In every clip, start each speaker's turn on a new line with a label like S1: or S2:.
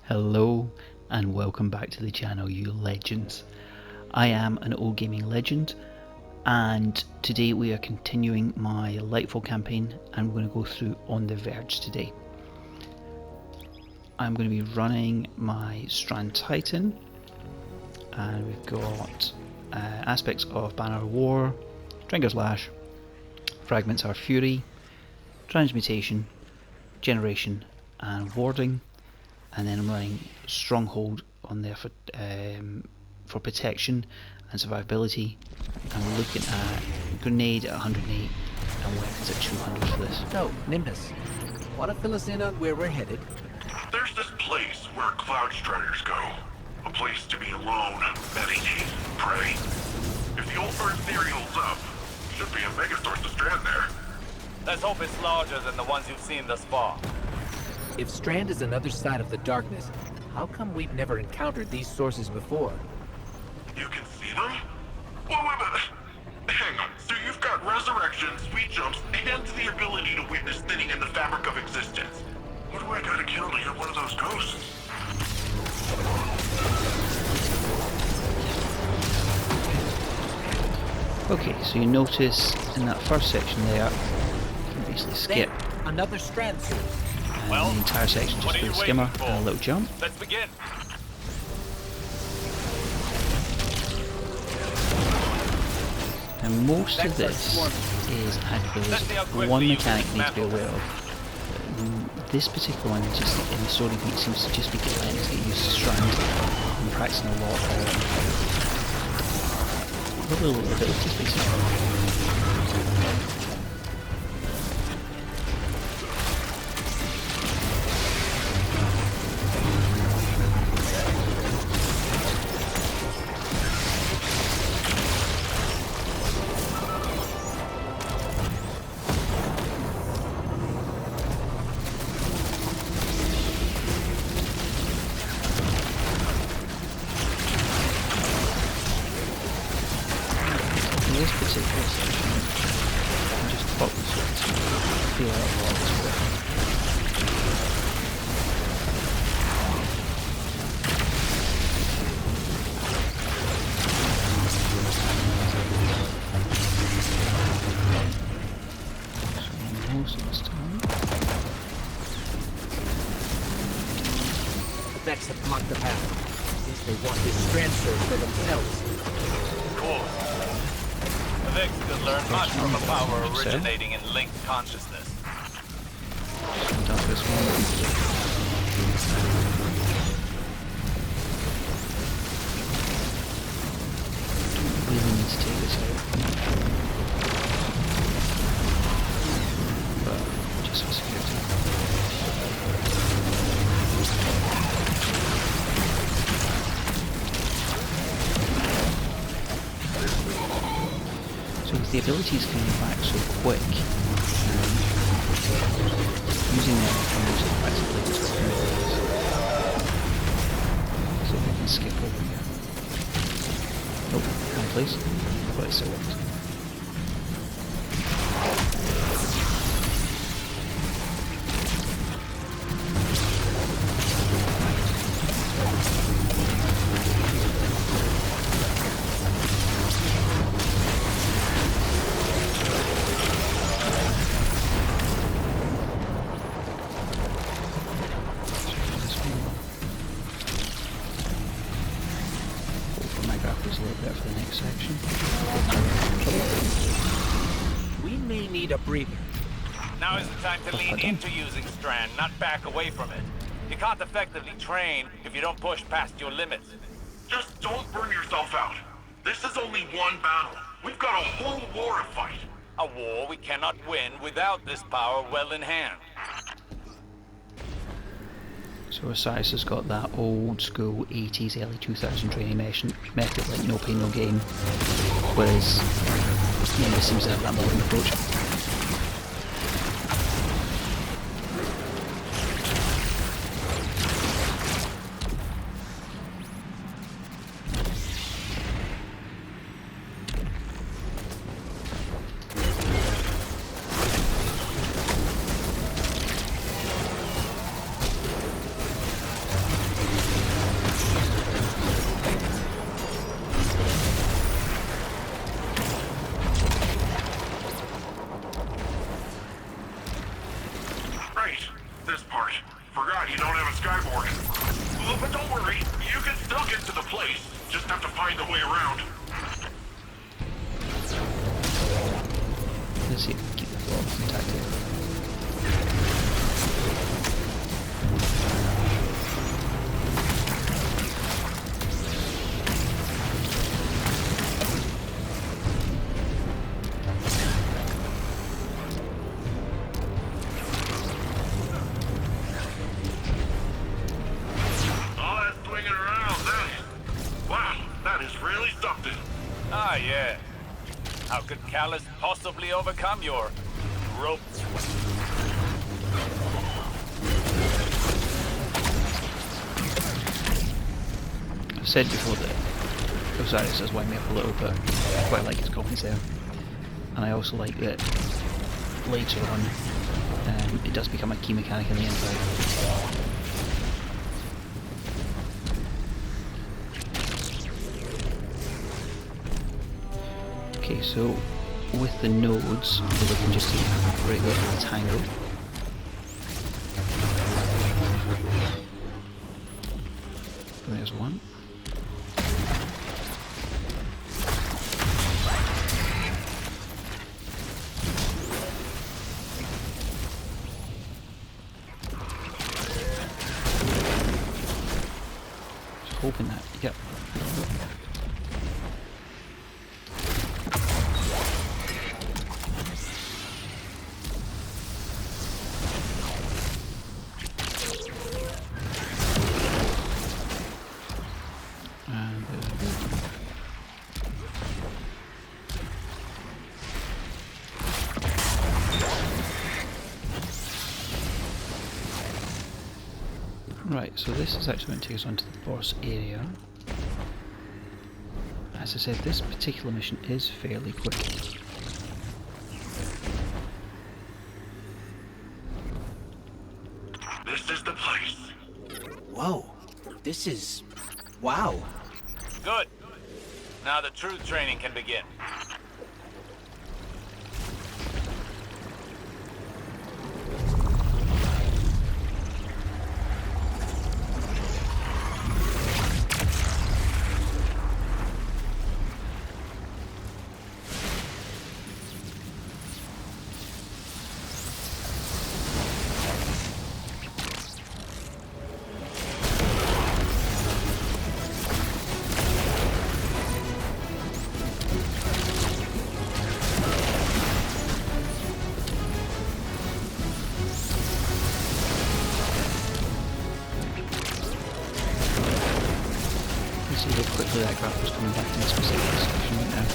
S1: Hello and welcome back to the channel, you legends. I am an old gaming legend and today we are continuing my Lightfall campaign and we're going to go through On the Verge today. I'm going to be running my Strand Titan and we've got aspects of Banner of War, Stringer's Lash, Fragments Our Fury, Transmutation, Generation and Warding. And then I'm running Stronghold on there for protection and survivability. And we're looking at Grenade at 108 and Weapons at 200 for this.
S2: So, Nimbus, want to fill us in on where we're headed?
S3: There's this place where Cloud Striders go. A place to be alone, meditate, pray. If the old verge theory holds up, should be a megasource to Strand there.
S4: Let's hope it's larger than the ones you've seen thus far.
S2: If Strand is another side of the darkness, how come we've never encountered these sources before?
S3: You can see them? Wait a minute. Hang on. So you've got resurrection, sweet jumps, and the ability to witness thinning in the fabric of existence. What do I gotta kill to get one of those ghosts?
S1: Okay, so you notice in that first section there, you can basically skip
S2: Another Strand source.
S1: the entire section just with a skimmer and a little jump.
S4: Let's begin.
S1: And most of this is ability. One mechanic you need to be aware of. This particular one, just in the story beat, seems to just be getting to get used to Strand and practicing a lot of little abilities basically. This particular section, you can just focus it, feel out what it's working. So most of this time.
S2: The Vex have blocked the path. Since they want this Strand source for themselves.
S4: Cool. The Vex could learn much from a power originating in linked consciousness.
S1: Dump this one. Really need to take this out. But just for security. So with the abilities coming back so quick, using them is practically just so we can skip over here. Oh, come on please. But it still works. A little bit for the next section.
S2: We may need a breather.
S4: Now is the time to lean into using Strand, not back away from it. You can't effectively train if you don't push past your limits.
S3: Just don't burn yourself out. This is only one battle. We've got a whole war to fight.
S4: A war we cannot win without this power well in hand.
S1: So Osiris has got that old school 80s, early 2000s training method like no pain, no gain, whereas Nimbus seems to have that modern approach.
S3: Forgot you don't have a skyboard. Oh, but don't worry, you can still get to the place. Just have to find a way around.
S1: Let's see if we can keep the blocks intact here.
S3: All that swinging around, wow, that is really something.
S4: Ah, yeah. How could Callus possibly overcome your rope?
S1: I've said before that Osiris does wind me up a little, but I quite like his comments there. And I also like that later on it does become a key mechanic in the Empire. Okay, so with the nodes, we're looking just to break that little tangle. There's one. Just hoping that, yep. Right, so this is actually going to take us onto the boss area. As I said, this particular mission is fairly quick.
S3: This is the place.
S2: Whoa, this is... wow.
S4: Good. Now the true training can begin.
S1: See how quickly that grapple's coming back in this specific section right now.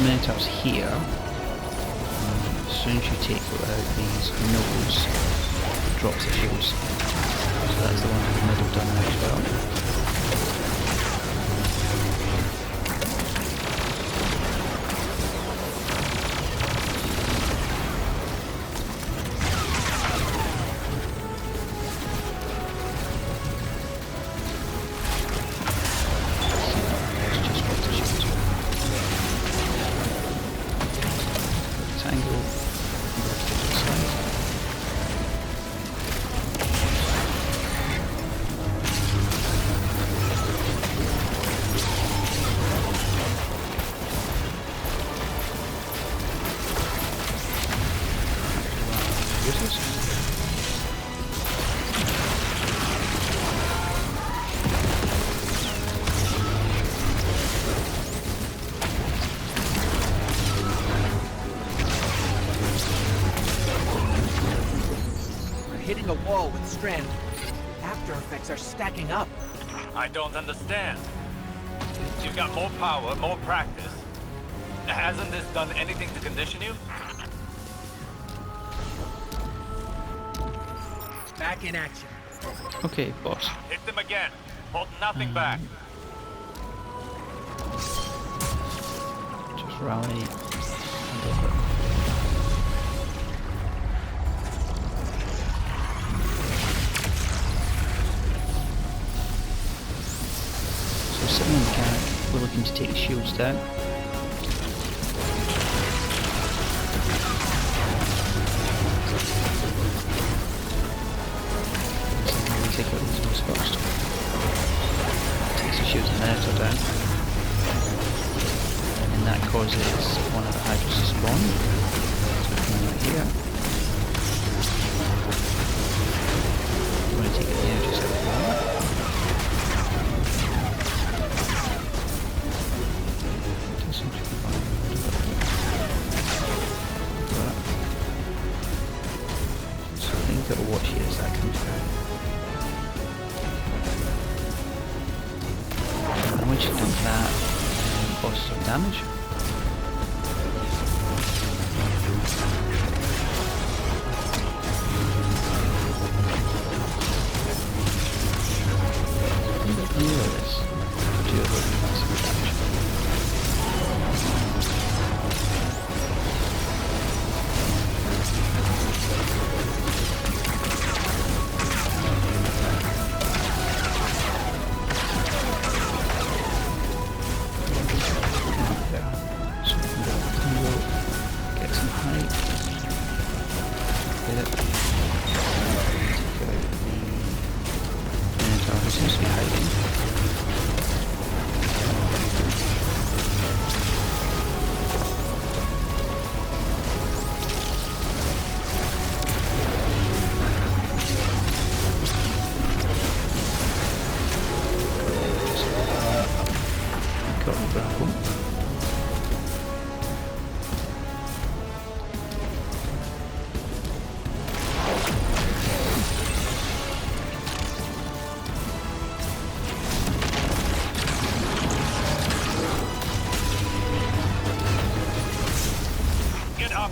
S1: Minotaurs here, as soon as you take out these nodes, it drops the shields. So that's the one in the middle done now as well.
S2: Hitting a wall with Strand. After effects are stacking up.
S4: I don't understand. You've got more power, more practice. Hasn't this done anything to condition you?
S2: Back in action.
S1: Okay, boss.
S4: Hit them again. Hold nothing back.
S1: Just rally and go for it. So sitting on the mechanic, we're looking to take the shields down. Take out these ones first. Takes the shields and then down. And that causes one of the hydras to spawn. So we come right here. We want to take the energies out of the wall. Doesn't should be fine. So I think you've got to watch here as that comes down. And once you've done that, causes some damage. I think I can do this. Do a little massive damage. Seems to be hiding. Got the grapple.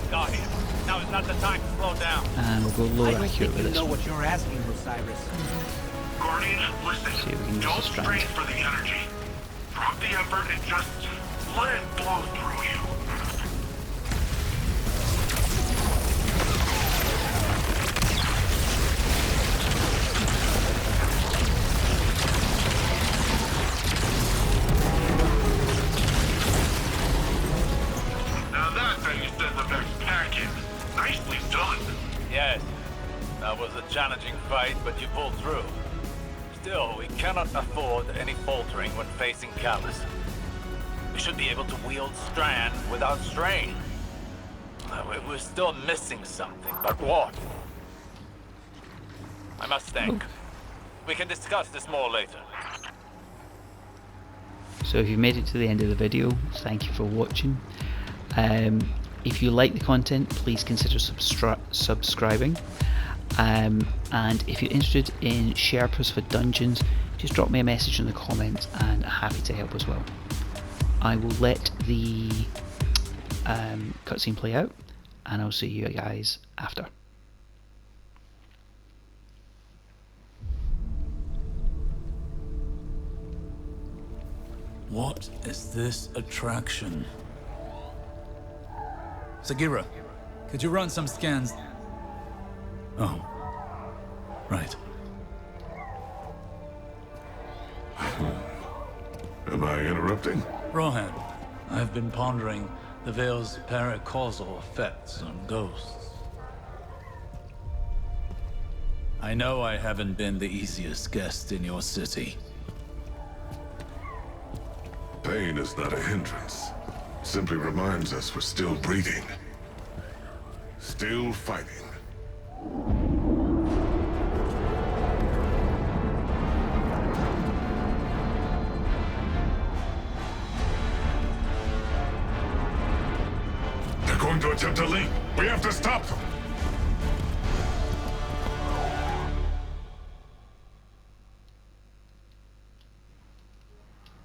S4: Guardian. Now is not the time to slow down.
S1: And we'll go lower
S2: I don't
S1: accurate
S2: think
S1: with
S2: you
S1: this
S2: know
S1: one.
S2: what you're asking, Osiris.
S3: Guardian, listen.
S1: See if we can use
S3: Don't
S1: the strand.
S3: strain for the energy. Drop the effort and just let it flow through you. Now that's how you send the next packet. Nicely done.
S4: Yes, that was a challenging fight, but you pulled through. Still, we cannot afford any faltering when facing Callus. We should be able to wield Strand without strain. We're still missing something, but what? I must think. We can discuss this more later.
S1: So if you've made it to the end of the video, thank you for watching. If you like the content, please consider subscribing. And if you're interested in Sherpas for dungeons, just drop me a message in the comments and I'm happy to help as well. I will let the cutscene play out and I'll see you guys after.
S5: What is this attraction? Sagira, could you run some scans? Oh, right.
S3: Am I interrupting?
S5: Rohan, I've been pondering the Veil's paracausal effects on ghosts. I know I haven't been the easiest guest in your city.
S3: Pain is not a hindrance. Simply reminds us we're still breathing. Still fighting. They're going to attempt to leap. We have to stop them.